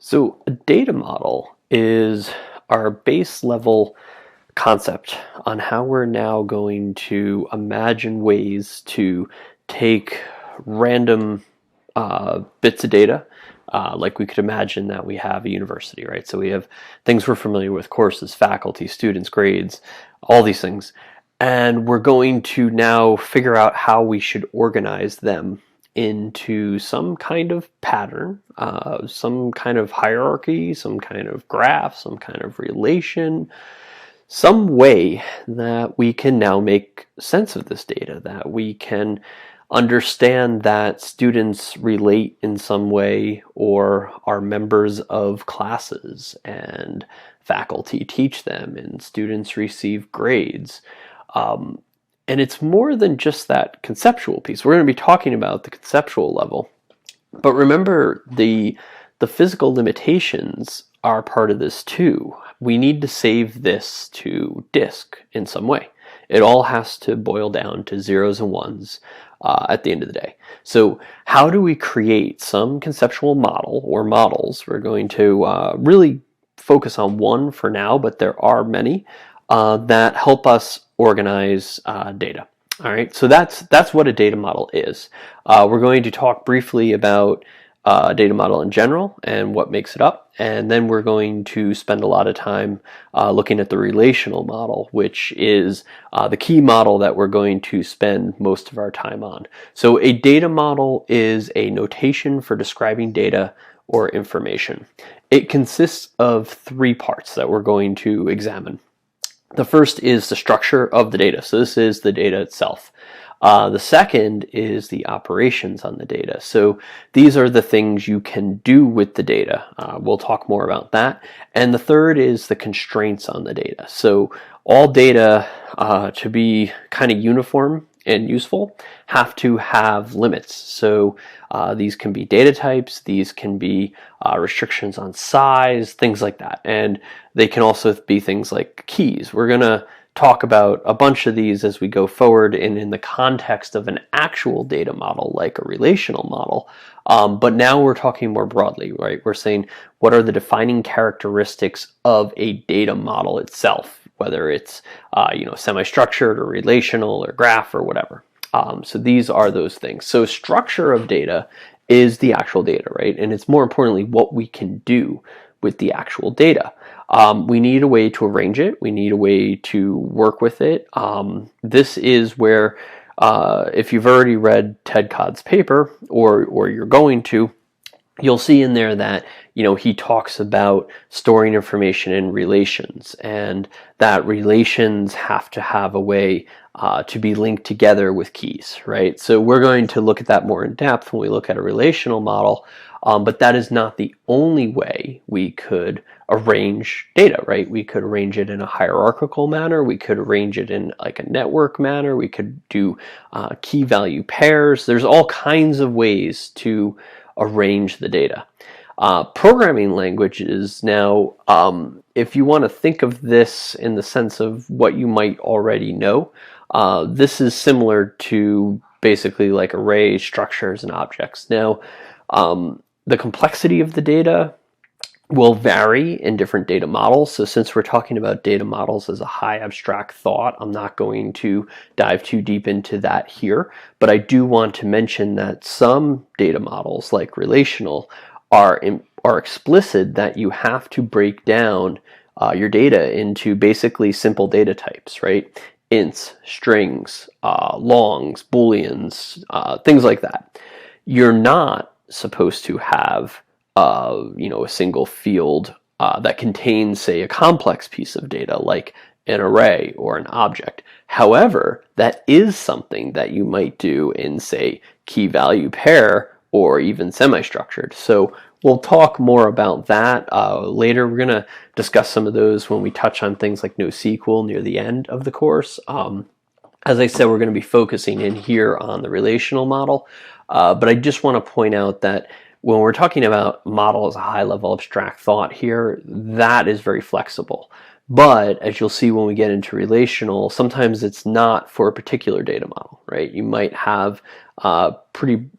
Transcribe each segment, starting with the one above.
So a data model is our base level concept on how we're now going to imagine ways to take random bits of data, like we could imagine that we have a university, right? So we have things we're familiar with, courses, faculty, students, grades, all these things. And we're going to now figure out how we should organize them into some kind of pattern, some kind of hierarchy, some kind of graph, some kind of relation, some way that we can now make sense of this data, that we can understand that students relate in some way or are members of classes and faculty teach them and students receive grades. And it's more than just that conceptual piece. We're going to be talking about the conceptual level, but remember the physical limitations are part of this too. We need to save this to disk in some way. It all has to boil down to zeros and ones at the end of the day. So how do we create some conceptual model or models? We're going to really focus on one for now, but there are many that help us organize data. All right, so that's what a data model is. We're going to talk briefly about data model in general and what makes it up, and then we're going to spend a lot of time looking at the relational model, which is the key model that we're going to spend most of our time on. So a data model is a notation for describing data or information. It consists of three parts that we're going to examine. The first is the structure of the data. So this is the data itself. The second is the operations on the data. So these are the things you can do with the data. We'll talk more about that. And the third is the constraints on the data. So all data, to be kind of uniform and useful, have to have limits. So these can be data types, these can be restrictions on size, things like that. And they can also be things like keys. We're going to talk about a bunch of these as we go forward and in the context of an actual data model like a relational model. But now we're talking more broadly, right? We're saying what are the defining characteristics of a data model itself, whether it's semi-structured or relational or graph or whatever. So these are those things. So structure of data is the actual data, right? And it's more importantly what we can do with the actual data. We need a way to arrange it. We need a way to work with it. This is where, if you've already read Ted Codd's paper, or you're going to, you'll see in there that he talks about storing information in relations, and that relations have to have a way to be linked together with keys, right? So we're going to look at that more in depth when we look at a relational model, but that is not the only way we could arrange data, right? We could arrange it in a hierarchical manner. We could arrange it in like a network manner. We could do key value pairs. There's all kinds of ways to arrange the data. Programming languages now, if you want to think of this in the sense of what you might already know, this is similar to basically like arrays, structures, and objects. Now, the complexity of the data will vary in different data models. So since we're talking about data models as a high abstract thought, I'm not going to dive too deep into that here, but I do want to mention that some data models like relational are explicit that you have to break down your data into basically simple data types, right? Ints, strings, longs, booleans, things like that. You're not supposed to have a single field that contains, say, a complex piece of data like an array or an object. However, that is something that you might do in, say, key value pair or even semi-structured. So we'll talk more about that later. We're going to discuss some of those when we touch on things like NoSQL near the end of the course. As I said, we're going to be focusing in here on the relational model, but I just want to point out that when we're talking about model as a high-level abstract thought here, that is very flexible. But as you'll see when we get into relational, sometimes it's not for a particular data model, right? You might have pretty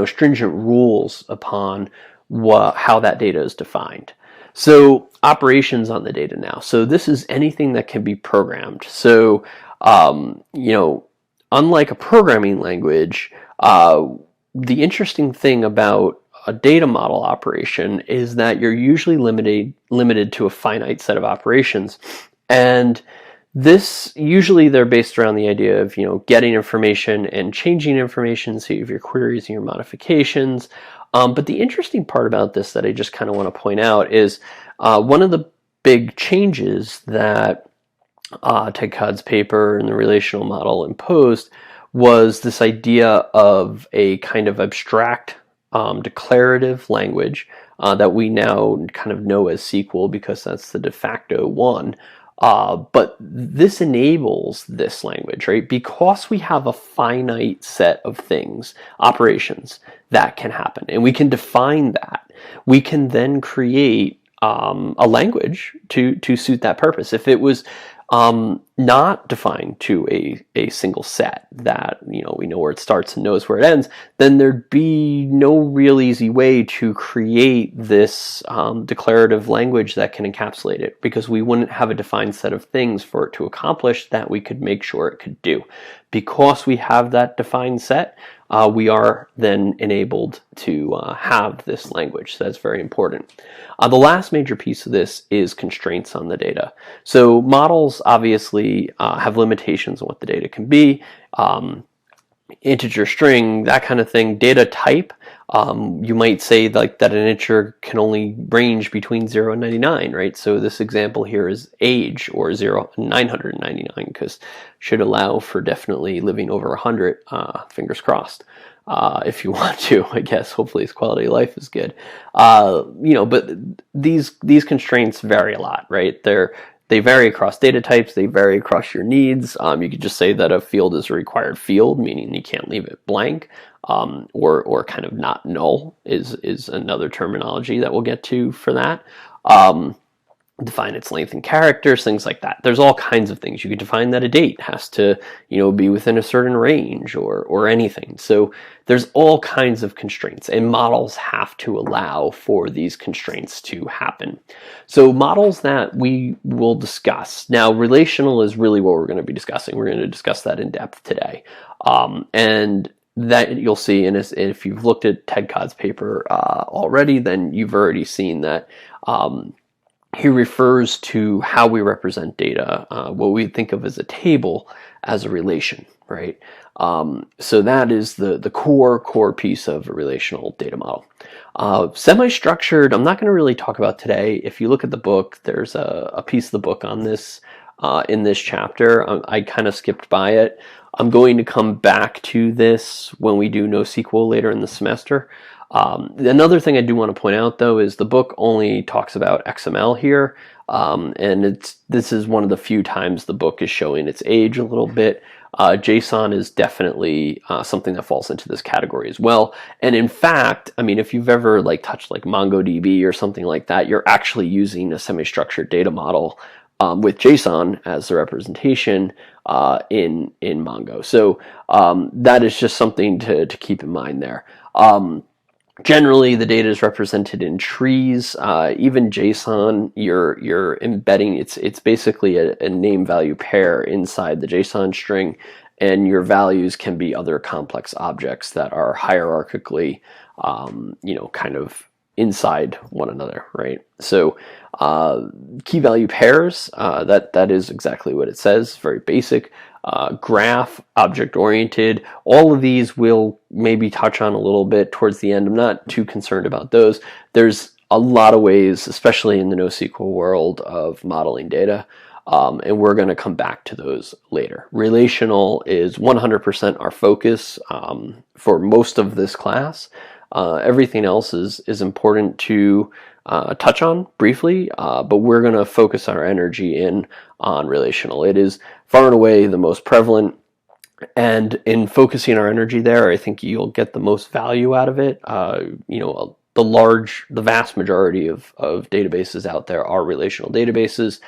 stringent rules upon how that data is defined. So operations on the data now. So this is anything that can be programmed. So, unlike a programming language, the interesting thing about a data model operation is that you're usually limited to a finite set of operations. And this usually they're based around the idea of getting information and changing information. So you have your queries and your modifications. But the interesting part about this that I just kind of want to point out is one of the big changes that Ted Codd's paper and the relational model imposed was this idea of a kind of abstract declarative language that we now kind of know as SQL because that's the de facto one. But this enables this language, right? Because we have a finite set of things, operations that can happen, and we can define that. We can then create a language to suit that purpose. If it was not defined to a single set that we know where it starts and knows where it ends, then there'd be no real easy way to create this declarative language that can encapsulate it, because we wouldn't have a defined set of things for it to accomplish that we could make sure it could do. Because we have that defined set, we are then enabled to have this language. So that's very important. The last major piece of this is constraints on the data. So models obviously have limitations on what the data can be. Integer, string, that kind of thing. Data type, you might say like that an integer can only range between 0 and 99, right? So this example here is age, or 0 and 999, because should allow for definitely living over 100, fingers crossed. If you want to, I guess. Hopefully his quality of life is good. But these constraints vary a lot, right? They vary across data types. They vary across your needs. You could just say that a field is a required field, meaning you can't leave it blank, or kind of not null is another terminology that we'll get to for that. Define its length and characters, things like that. There's all kinds of things. You could define that a date has to, be within a certain range or anything. So there's all kinds of constraints, and models have to allow for these constraints to happen. So models that we will discuss. Now, relational is really what we're going to be discussing. We're going to discuss that in depth today. And that you'll see, and if you've looked at Ted Codd's paper already, then you've already seen that he refers to how we represent data, what we think of as a table, as a relation, right? So that is the core piece of a relational data model. Semi-structured, I'm not going to really talk about today. If you look at the book, there's a piece of the book on this in this chapter. I kind of skipped by it. I'm going to come back to this when we do NoSQL later in the semester. Another thing I do want to point out, though, is the book only talks about XML here, and this is one of the few times the book is showing its age a little bit. JSON is definitely something that falls into this category as well. And in fact, I mean, if you've ever touched MongoDB or something like that, you're actually using a semi-structured data model with JSON as the representation in Mongo. So that is just something to keep in mind there. Generally, the data is represented in trees. Even JSON, you're embedding. It's basically a name value pair inside the JSON string, and your values can be other complex objects that are hierarchically, kind of inside one another, right? So key value pairs, that is exactly what it says. Very basic. Graph, object-oriented, all of these we'll maybe touch on a little bit towards the end. I'm not too concerned about those. There's a lot of ways, especially in the NoSQL world, of modeling data, and we're going to come back to those later. Relational is 100% our focus for most of this class. Everything else is important to touch on briefly, but we're going to focus our energy on relational. It is far and away the most prevalent, and in focusing our energy there, I think you'll get the most value out of it. The vast majority of databases out there are relational databases,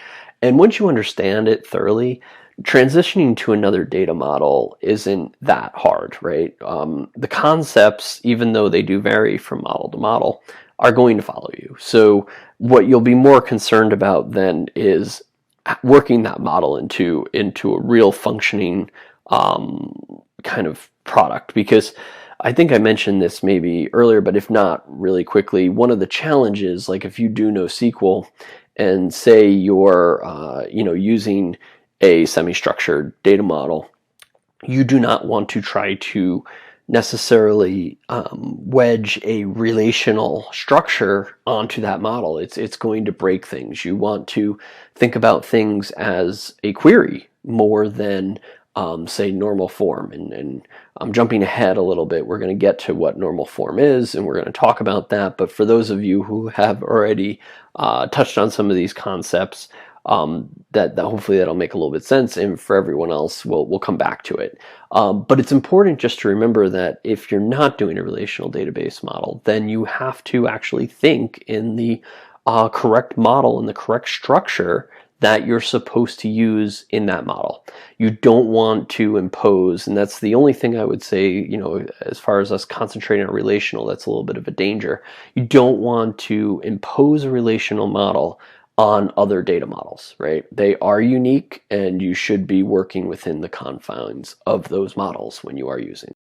and once you understand it thoroughly, transitioning to another data model isn't that hard, right? The concepts, even though they do vary from model to model, are going to follow you. So what you'll be more concerned about then is working that model into a real functioning kind of product. Because I think I mentioned this maybe earlier, but if not, really quickly, one of the challenges, like if you do know SQL and say you're using a semi-structured data model, you do not want to try to necessarily wedge a relational structure onto that model. It's going to break things. You want to think about things as a query more than say normal form. And I'm jumping ahead a little bit. We're going to get to what normal form is, and we're going to talk about that. But for those of you who have already touched on some of these concepts, that hopefully that'll make a little bit sense, and for everyone else, we'll come back to it. But it's important just to remember that if you're not doing a relational database model, then you have to actually think in the correct model and the correct structure that you're supposed to use in that model. You don't want to impose, and that's the only thing I would say, as far as us concentrating on relational, that's a little bit of a danger. You don't want to impose a relational model on other data models, right? They are unique, and you should be working within the confines of those models when you are using